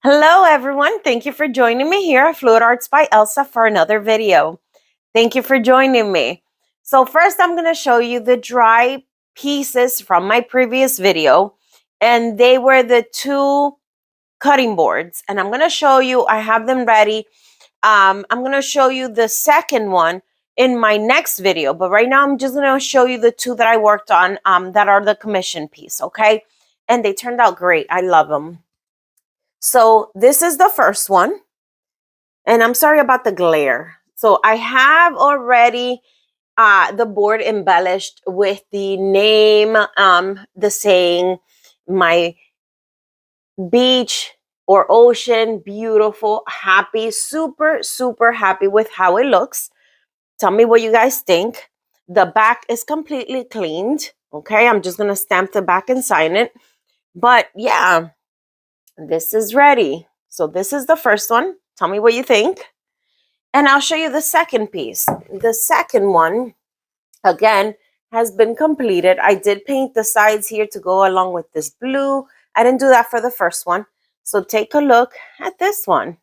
Hello everyone, thank you for joining me here at Fluid Arts by Elsa for another video. Thank you for joining me. So first I'm going to show you the dry pieces from my previous video, and they were the two cutting boards, and I'm going to show you, I have them ready. I'm going to show you the second one in my next video, but right now I'm just going to show you the two that I worked on that are the commission piece, okay? And they turned out great. I love them. So this is the first one, and I'm sorry about the glare. So I have already the board embellished with the name, the saying, my beach or ocean, beautiful, happy, super, super happy with how it looks. Tell me what you guys think. The back is completely cleaned. Okay, I'm just gonna stamp the back and sign it. But yeah, this is ready. So this is the first one. Tell me what you think. And I'll show you the second piece. The second one, again, has been completed. I did paint the sides here to go along with this blue. I didn't do that for the first one. So take a look at this one.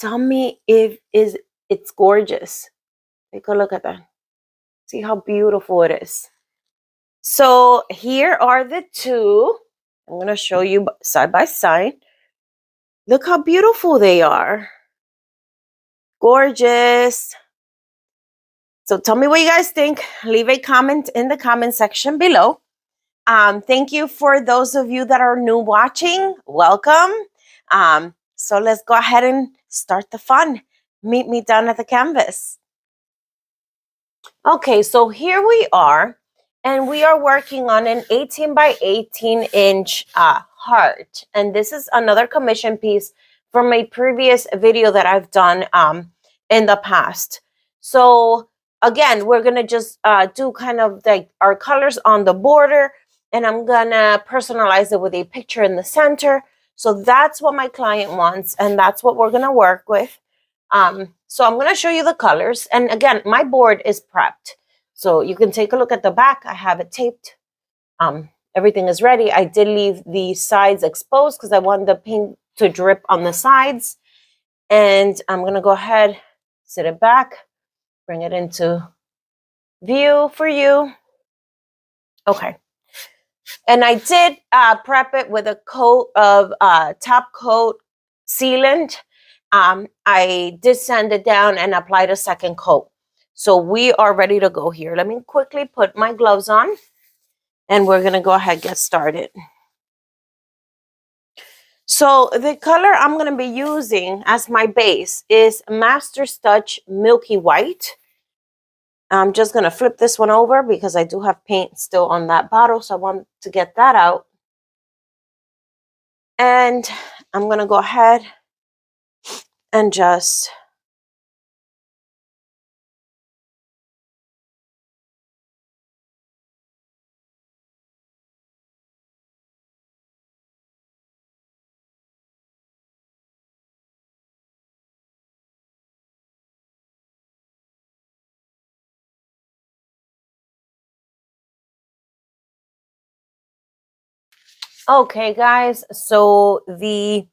Tell me if it's gorgeous. Take a look at that. See how beautiful it is. So here are the two. I'm going to show you side by side. Look how beautiful they are. Gorgeous. So tell me what you guys think. Leave a comment in the comment section below. Thank you for those of you that are new watching. Welcome. So let's go ahead and start the fun. Meet me down at the canvas. Okay, so here we are, and we are working on an 18 by 18 inch heart. And this is another commission piece from a previous video that I've done in the past. So again, we're gonna just do kind of like our colors on the border, and I'm gonna personalize it with a picture in the center. So that's what my client wants, and that's what we're gonna work with. So I'm going to show you the colors. And again, my board is prepped. So you can take a look at the back. I have it taped. Everything is ready. I did leave the sides exposed because I want the paint to drip on the sides. And I'm going to go ahead, sit it back, bring it into view for you. Okay. And I did prep it with a coat of top coat sealant. I did sand it down and applied a second coat. So we are ready to go here. Let me quickly put my gloves on, and we're going to go ahead and get started. So the color I'm going to be using as my base is Master's Touch Milky White. I'm just going to flip this one over because I do have paint still on that bottle, so I want to get that out. And I'm going to go ahead and just okay, guys, so the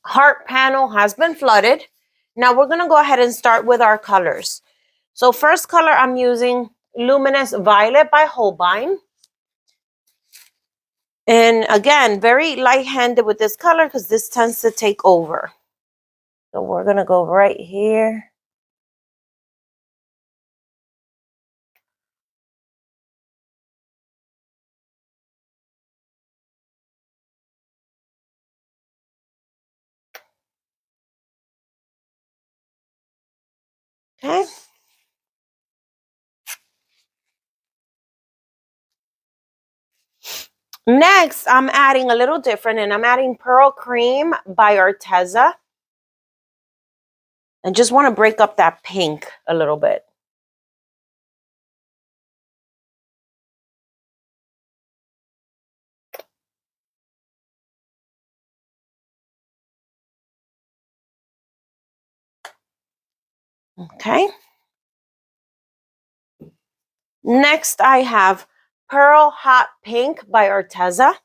heart panel has been flooded. Now we're going to go ahead and start with our colors. So first color, I'm using Luminous Violet by Holbein. And again, very light-handed with this color because this tends to take over. So we're going to go right here. Okay. Next, I'm adding a little different, and I'm adding Pearl Cream by Arteza. And just want to break up that pink a little bit. Okay. Next, I have Pearl Hot Pink by Arteza.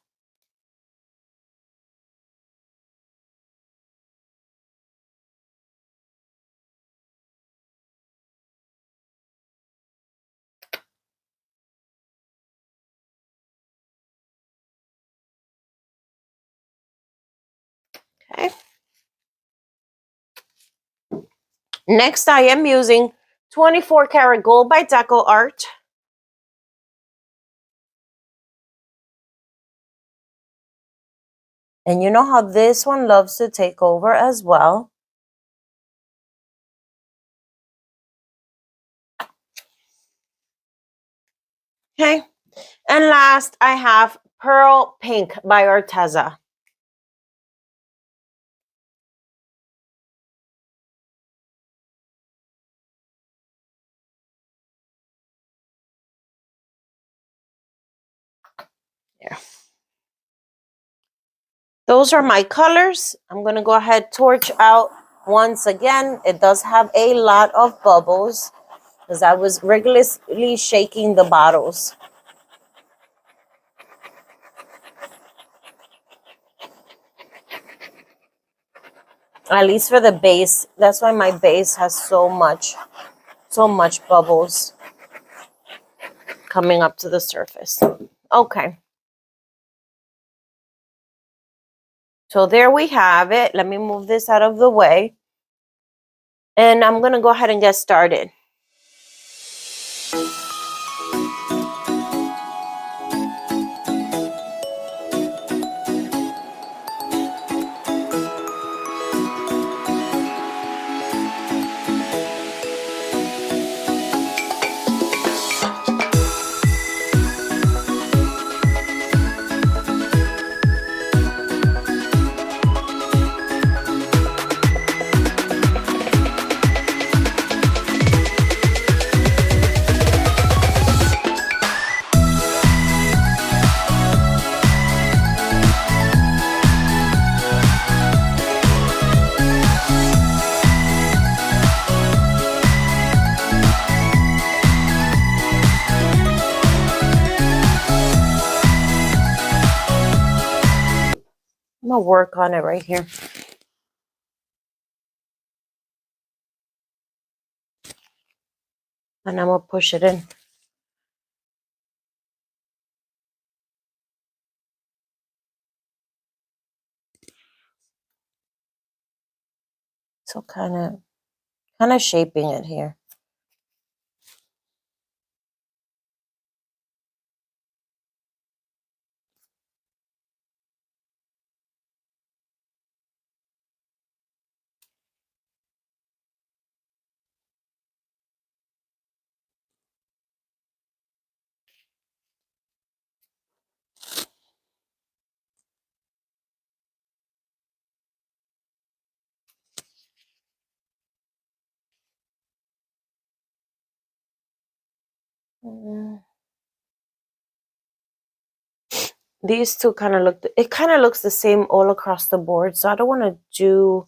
Okay. Next, I am using 24 karat gold by DecoArt. And you know how this one loves to take over as well. Okay. And last, I have Pearl Pink by Arteza. There. Those are my colors. I'm going to go ahead, torch out once again. It does have a lot of bubbles because I was rigorously shaking the bottles. At least for the base. That's why my base has so much bubbles coming up to the surface. Okay. So there we have it. Let me move this out of the way. And I'm going to go ahead and get started. I'm going to work on it right here. And I'm going to push it in. So kind of shaping it here. These two kind of look, it kind of looks the same all across the board. So I don't want to do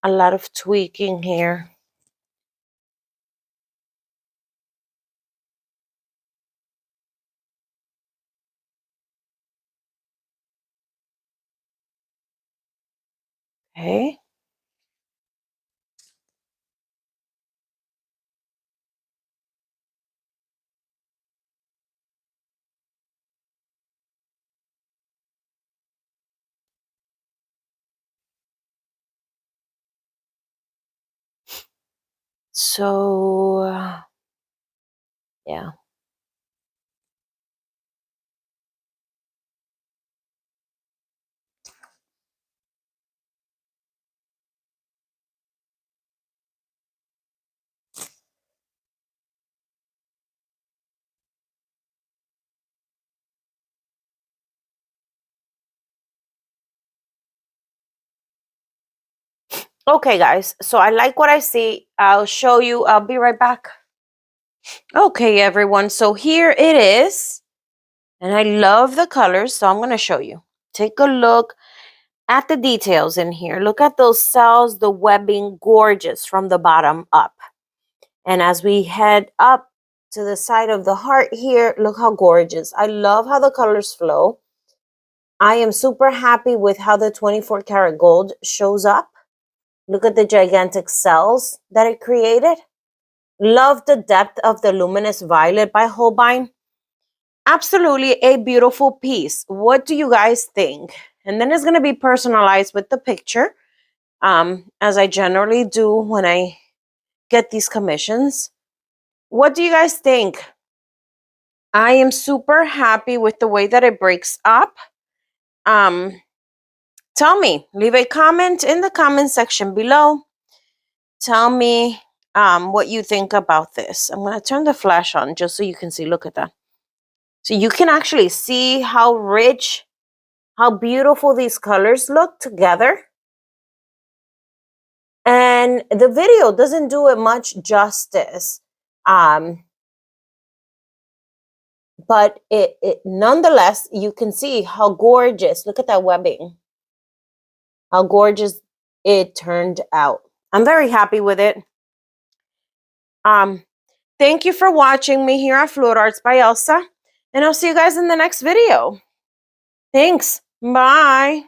a lot of tweaking here. Okay. So, yeah. Okay, guys. So I like what I see. I'll show you. I'll be right back. Okay, everyone. So here it is. And I love the colors. So I'm going to show you. Take a look at the details in here. Look at those cells, the webbing, gorgeous from the bottom up. And as we head up to the side of the heart here, look how gorgeous. I love how the colors flow. I am super happy with how the 24 karat gold shows up. Look at the gigantic cells that it created. Love the depth of the Luminous Violet by Holbein. Absolutely a beautiful piece. What do you guys think? And then it's going to be personalized with the picture, as I generally do when I get these commissions. What do you guys think? I am super happy with the way that it breaks up. Tell me, leave a comment in the comment section below. Tell me what you think about this. I'm going to turn the flash on just so you can see. Look at that. So you can actually see how rich, how beautiful these colors look together. And the video doesn't do it much justice. But it nonetheless, you can see how gorgeous. Look at that webbing. How gorgeous it turned out. I'm very happy with it. Thank you for watching me here at Fluid Arts by Elsa. And I'll see you guys in the next video. Thanks. Bye.